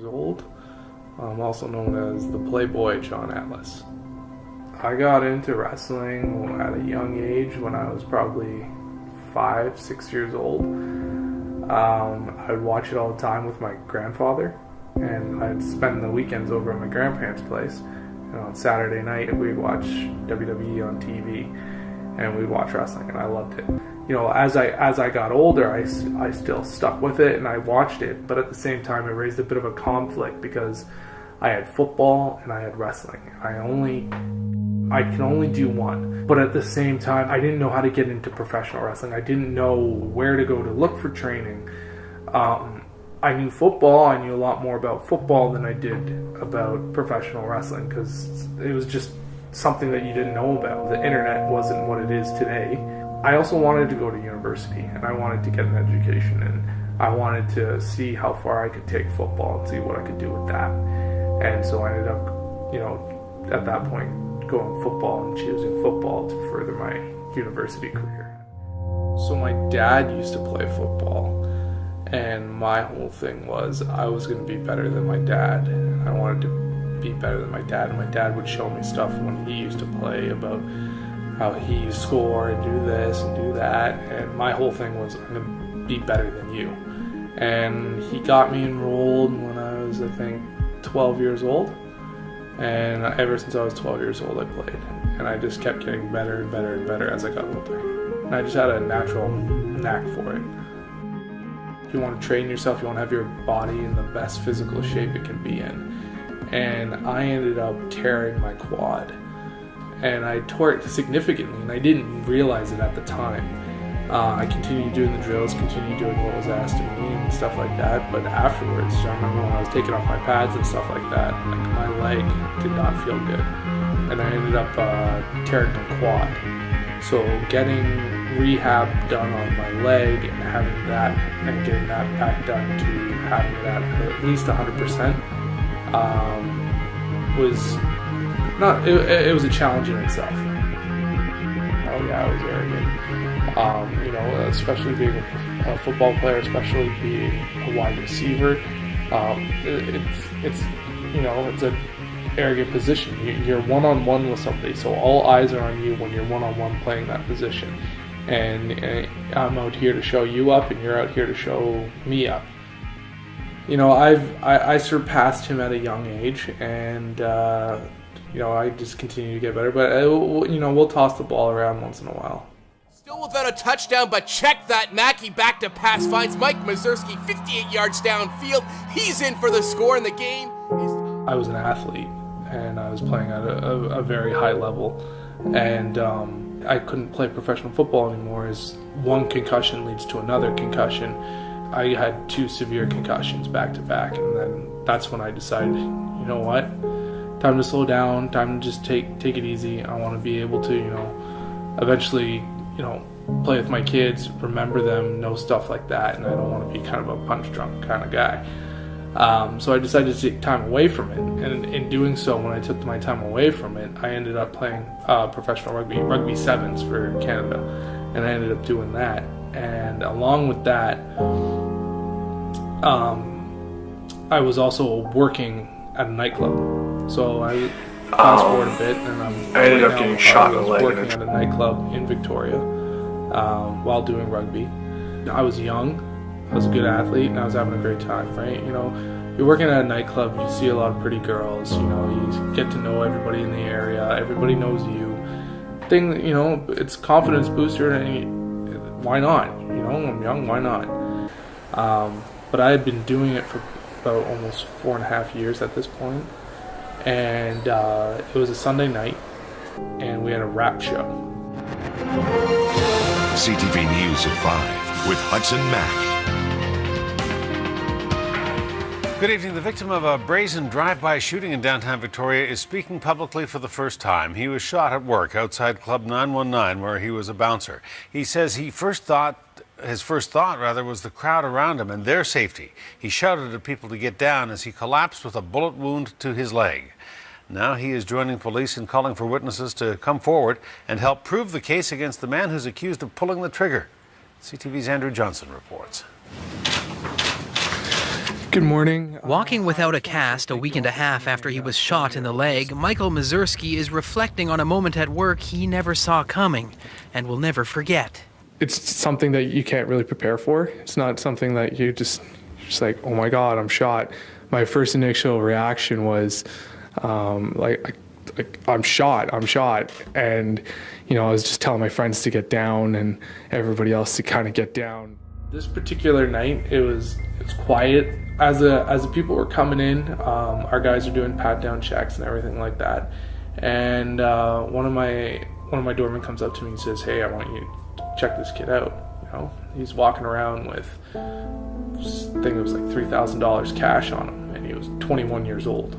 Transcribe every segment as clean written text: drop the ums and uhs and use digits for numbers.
years old. I'm also known as the Playboy John Atlas. I got into wrestling at a young age when I was probably 5, 6 years old. I would watch it all the time with my grandfather, and I'd spend the weekends over at my grandparents' place. And on Saturday night, we'd watch WWE on TV, and we'd watch wrestling, and I loved it. You know, as I got older, I still stuck with it, and I watched it, but at the same time, it raised a bit of a conflict because I had football and I had wrestling. I can only do one, but at the same time, I didn't know how to get into professional wrestling. I didn't know where to go to look for training. I knew football. I knew a lot more about football than I did about professional wrestling because it was just something that you didn't know about. The internet wasn't what it is today. I also wanted to go to university, and I wanted to get an education, and I wanted to see how far I could take football and see what I could do with that. And so I ended up, you know, at that point, going football and choosing football to further my university career. So my dad used to play football, and my whole thing was I was going to be better than my dad, and I wanted to be better than my dad. And my dad would show me stuff when he used to play about how he score and do this and do that, and my whole thing was I'm going to be better than you. And he got me enrolled when I was, I think, 12 years old, and ever since I was 12 years old I played, and I just kept getting better and better and better as I got older, and I just had a natural knack for it. You want to train yourself, you want to have your body in the best physical shape it can be in, and I ended up tearing my quad, and I tore it significantly, and I didn't realize it at the time. I continued doing the drills, continued doing what was asked of me and stuff like that, but afterwards, I remember when I was taking off my pads and stuff like that, like my leg did not feel good, and I ended up tearing my quad. So getting rehab done on my leg and having that, and getting that back done to having that at least 100%, was not, it was a challenge in itself. Oh yeah, I was arrogant. You know, especially being a football player, especially being a wide receiver, it's you know, it's an arrogant position. You're one-on-one with somebody, so all eyes are on you when you're one-on-one playing that position. And I'm out here to show you up, and you're out here to show me up. You know, I surpassed him at a young age, and you know, I just continue to get better. But you know, we'll toss the ball around once in a while. Still without a touchdown, but check that. Mackey back to pass, finds Mike Mazurski 58 yards downfield. He's in for the score, and the game is... I was an athlete, and I was playing at a very high level, and I couldn't play professional football anymore as one concussion leads to another concussion. I had 2 severe concussions back to back, and then that's when I decided, you know what, time to slow down, time to just take it easy. I want to be able to, you know, eventually, you know, play with my kids, remember them, know stuff like that, and I don't want to be kind of a punch drunk kind of guy. So I decided to take time away from it, and in doing so, when I took my time away from it, I ended up playing professional rugby sevens for Canada, and I ended up doing that. And along with that, I was also working at a nightclub. So I fast forward a bit, and I ended up getting shot in the leg. I was working at a nightclub in Victoria while doing rugby. I was young, I was a good athlete, and I was having a great time, right? You know, you're working at a nightclub, you see a lot of pretty girls, you know, you get to know everybody in the area, everybody knows you. You know, it's confidence booster, and why not? You know, I'm young, why not? But I had been doing it for about almost 4.5 years at this point. And it was a Sunday night, and we had a rap show. CTV News at 5 with Hudson Mack. Good evening. The victim of a brazen drive-by shooting in downtown Victoria is speaking publicly for the first time. He was shot at work outside Club 919, where he was a bouncer. He says his first thought was the crowd around him and their safety. He shouted at people to get down as he collapsed with a bullet wound to his leg. Now he is joining police in calling for witnesses to come forward and help prove the case against the man who's accused of pulling the trigger. CTV's Andrew Johnson reports. Good morning. Walking without a cast a week and a half after he was shot in the leg, Michael Mazurski is reflecting on a moment at work he never saw coming and will never forget. It's something that you can't really prepare for. It's not something that you just like, oh my God, I'm shot. My first initial reaction was like I'm shot. And, you know, I was just telling my friends to get down and everybody else to kind of get down. This particular night, it's quiet. As the people were coming in, our guys are doing pat down checks and everything like that. And one of my doormen comes up to me and says, "Hey, I want you to check this kid out." You know, he's walking around with, I think it was like $3,000 cash on him, and he was 21 years old.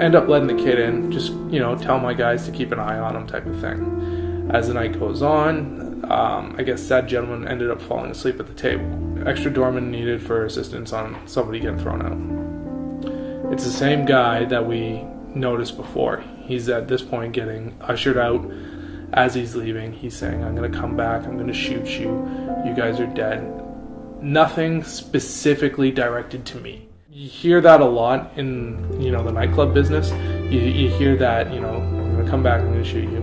End up letting the kid in, just, you know, tell my guys to keep an eye on him, type of thing. As the night goes on, I guess that gentleman ended up falling asleep at the table. Extra doorman needed for assistance on somebody getting thrown out. It's the same guy that we noticed before. He's at this point getting ushered out. As he's leaving, he's saying, "I'm going to come back, I'm going to shoot you, you guys are dead." Nothing specifically directed to me. You hear that a lot in, you know, the nightclub business. You hear that, you know, "I'm going to come back, I'm going to shoot you."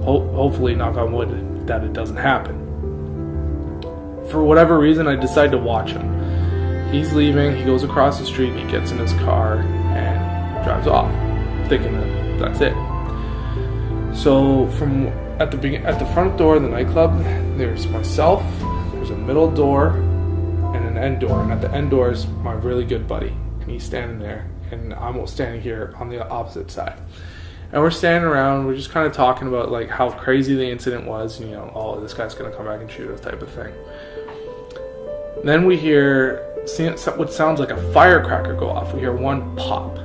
Hopefully, knock on wood, that it doesn't happen. For whatever reason, I decide to watch him. He's leaving, he goes across the street, and he gets in his car and drives off, thinking that that's it. So from at the front door of the nightclub, there's myself, there's a middle door, and an end door. And at the end door is my really good buddy, and he's standing there, and I'm standing here on the opposite side. And we're standing around, we're just kind of talking about like how crazy the incident was, and, you know, oh, this guy's gonna come back and shoot us, type of thing. Then we hear what sounds like a firecracker go off. We hear one pop,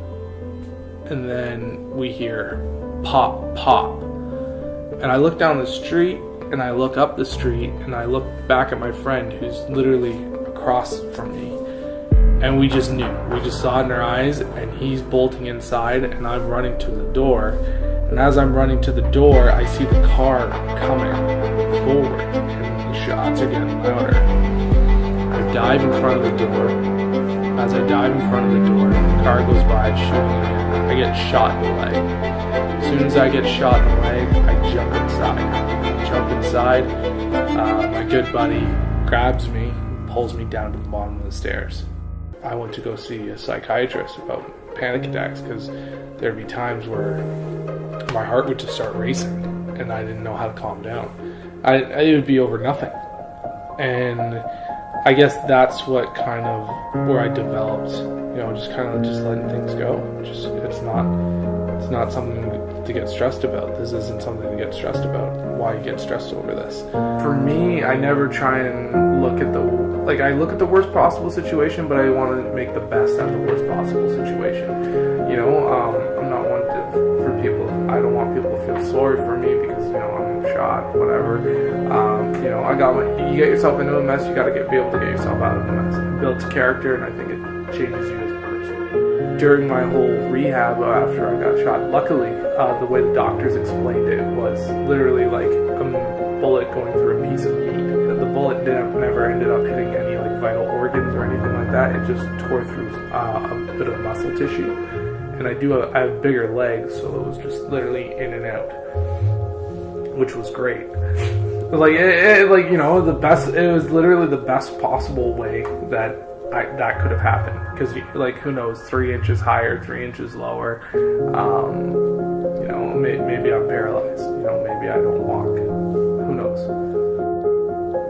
and then we hear pop, pop. And I look down the street, and I look up the street, and I look back at my friend who's literally across from me. And we just knew. We just saw it in our eyes, and he's bolting inside, and I'm running to the door. And as I'm running to the door, I see the car coming forward, and the shots are getting louder. I dive in front of the door. As I dive in front of the door, the car goes by, shooting me. I get shot in the leg. As soon as I get shot in the leg, I jump inside. My good buddy grabs me, pulls me down to the bottom of the stairs. I went to go see a psychiatrist about panic attacks, because there'd be times where my heart would just start racing and I didn't know how to calm down. It would be over nothing. And I guess that's what kind of where I developed, you know, just kind of just letting things go. Just it's not something to get stressed about. This isn't something to get stressed about. Why you get stressed over this? For me, I never try and look at I look at the worst possible situation, but I want to make the best out of the worst possible situation. You know, I'm not one for people. I don't want people to feel sorry for me because, you know, I'm shot, whatever. You know, you get yourself into a mess, you got to be able to get yourself out of the mess. It builds character, and I think it changes you as a person. During my whole rehab after I got shot, luckily, the way the doctors explained it was literally like a bullet going through a piece of meat. The bullet never ended up hitting any like vital organs or anything like that. It just tore through a bit of muscle tissue. And I have bigger legs, so it was just literally in and out, which was great. Like you know, it was literally the best possible way that could have happened, because like, who knows, 3 inches higher, 3 inches lower, you know, maybe I'm paralyzed, you know, maybe I don't walk, who knows.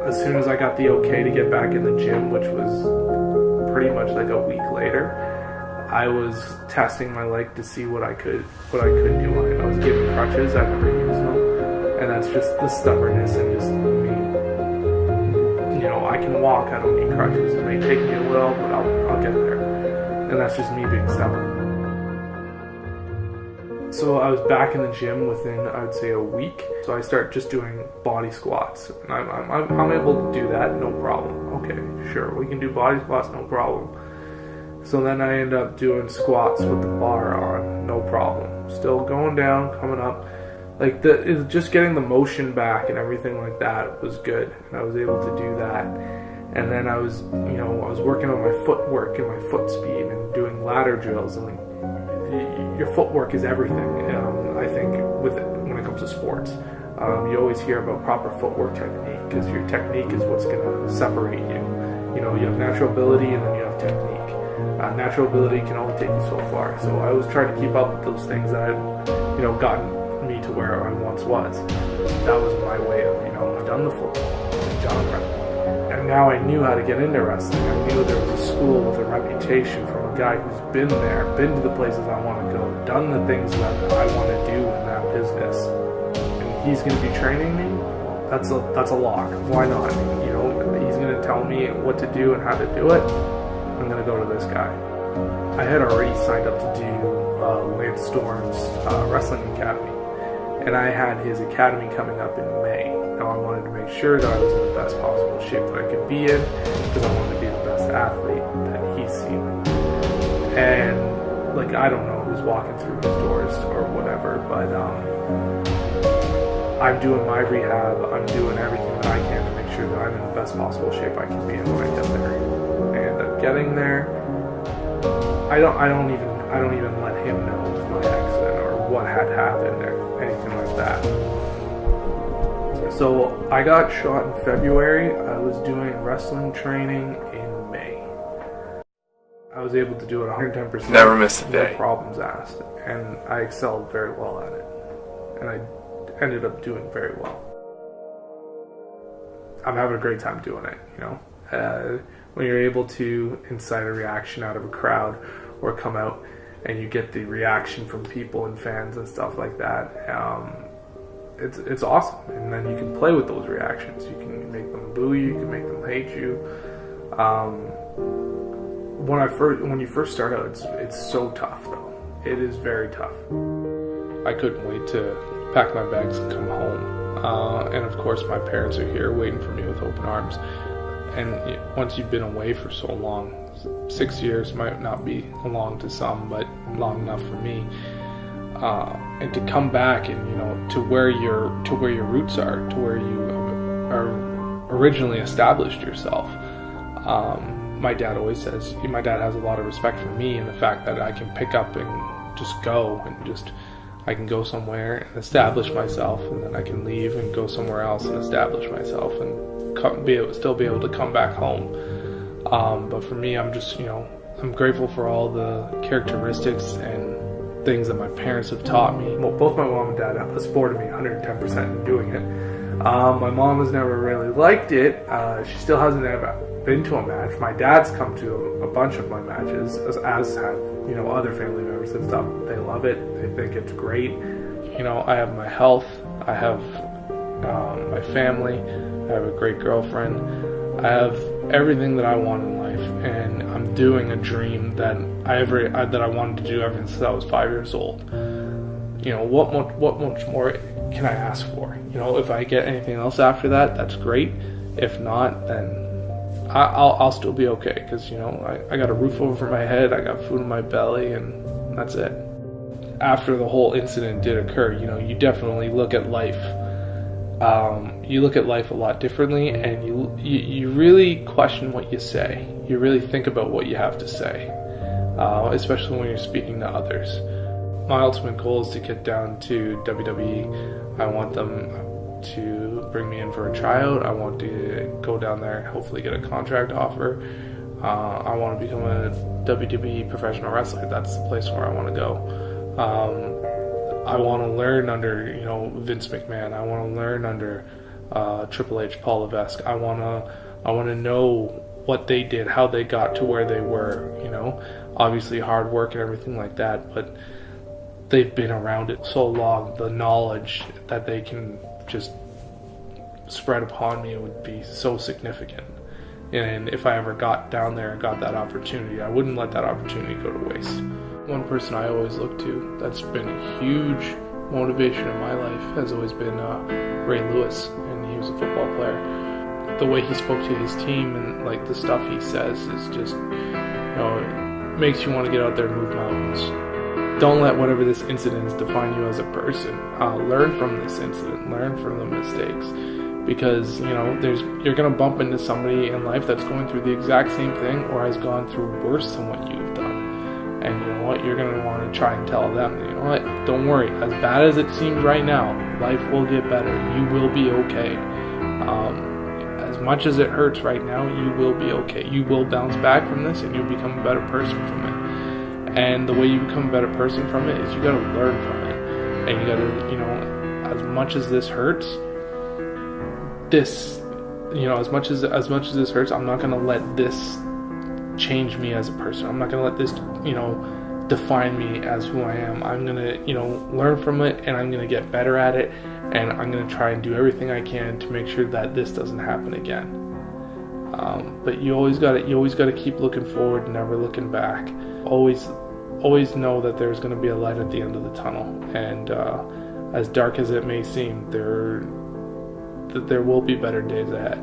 As soon as I got the okay to get back in the gym, which was pretty much like a week later, I was testing my leg to see what I could do. I was given crutches, I never used them, and that's just the stubbornness and just me. You know, I can walk, I don't need crutches. It may take me a while, but I'll get there. And that's just me being stubborn. So I was back in the gym within, I would say, a week. So I start just doing body squats. And I'm able to do that, no problem. Okay, sure, we can do body squats, no problem. So then I end up doing squats with the bar on, no problem. Still going down, coming up. Like, just getting the motion back and everything like that was good. And I was able to do that. And then I was working on my footwork and my foot speed and doing ladder drills. And your footwork is everything. I think when it comes to sports, you always hear about proper footwork technique, because your technique is what's going to separate you. You have natural ability and then you have technique. Natural ability can only take you so far. So I was trying to keep up with those things that had, gotten me to where I once was. That was my way of, I've done the full genre. And now I knew how to get into wrestling. I knew there was a school with a reputation from a guy who's been there, been to the places I want to go, done the things that I want to do in that business. And he's going to be training me? That's a lock. Why not? He's going to tell me what to do and how to do it. I'm going to go to this guy. I had already signed up to do Lance Storm's Wrestling Academy. And I had his academy coming up in May. Now I wanted to make sure that I was in the best possible shape that I could be in, because I wanted to be the best athlete that he's seen. And I don't know who's walking through his doors or whatever, but I'm doing my rehab. I'm doing everything that I can to make sure that I'm in the best possible shape I can be in when I get there. And getting there, I don't even let him know my accident or what had happened or anything like that. So I got shot in February. I was doing wrestling training in May. I was able to do it 110%. Never missed a day. No problems asked. And I excelled very well at it. And I ended up doing very well. I'm having a great time doing it, when you're able to incite a reaction out of a crowd or come out and you get the reaction from people and fans and stuff like that, it's awesome. And then you can play with those reactions. You can make them boo you, you can make them hate you. When you first start out, it's so tough though. It is very tough. I couldn't wait to pack my bags and come home. And of course my parents are here waiting for me with open arms. And once you've been away for so long, 6 years might not be long to some, but long enough for me. And to come back and to where your roots are, to where you are originally established yourself. My dad always says, my dad has a lot of respect for me and the fact that I can pick up and just go and I can go somewhere and establish myself, and then I can leave and go somewhere else and establish myself and still be able to come back home. But for me, I'm just, I'm grateful for all the characteristics and things that my parents have taught me. Well, both my mom and dad have supported me 110% in doing it. My mom has never really liked it. She still hasn't ever been to a match. My dad's come to a bunch of my matches, as have other family members and stuff. They love it. They think it's great. I have my health. I have my family. I have a great girlfriend. I have everything that I want in life, and I'm doing a dream that I wanted to do ever since I was 5 years old. What much more can I ask for? If I get anything else after that, that's great. If not, then I'll still be okay, because I got a roof over my head, I got food in my belly, and that's it. After the whole incident did occur, you definitely look at life. You look at life a lot differently, and you really question what you say. You really think about what you have to say, especially when you're speaking to others. My ultimate goal is to get down to WWE. I want them to bring me in for a tryout. I want to go down there and hopefully get a contract offer. I want to become a WWE professional wrestler. That's the place where I want to go. I want to learn under, Vince McMahon. I want to learn under Triple H, Paul Levesque. I want to know what they did, how they got to where they were. Obviously hard work and everything like that, but they've been around it so long. The knowledge that they can just spread upon me would be so significant. And if I ever got down there and got that opportunity, I wouldn't let that opportunity go to waste. One person I always look to that's been a huge motivation in my life has always been Ray Lewis, and he was a football player. The way he spoke to his team and the stuff he says is just, it makes you want to get out there and move mountains. Don't let whatever this incident define you as a person. Learn from this incident, learn from the mistakes, because you're gonna bump into somebody in life that's going through the exact same thing or has gone through worse than what you've done. And you know what, you're gonna want to try and tell them, you know what, don't worry, as bad as it seems right now, life will get better. You will be okay. As much as it hurts right now, you will be okay. You will bounce back from this, and you'll become a better person from it. And the way you become a better person from it is you gotta learn from it. And you gotta, as much as this hurts, as much as this hurts, I'm not gonna let this change me as a person. I'm not gonna let this, define me as who I am. I'm gonna, learn from it, and I'm gonna get better at it, and I'm gonna try and do everything I can to make sure that this doesn't happen again. But you always gotta keep looking forward, never looking back. Always know that there's gonna be a light at the end of the tunnel, and as dark as it may seem, there will be better days ahead.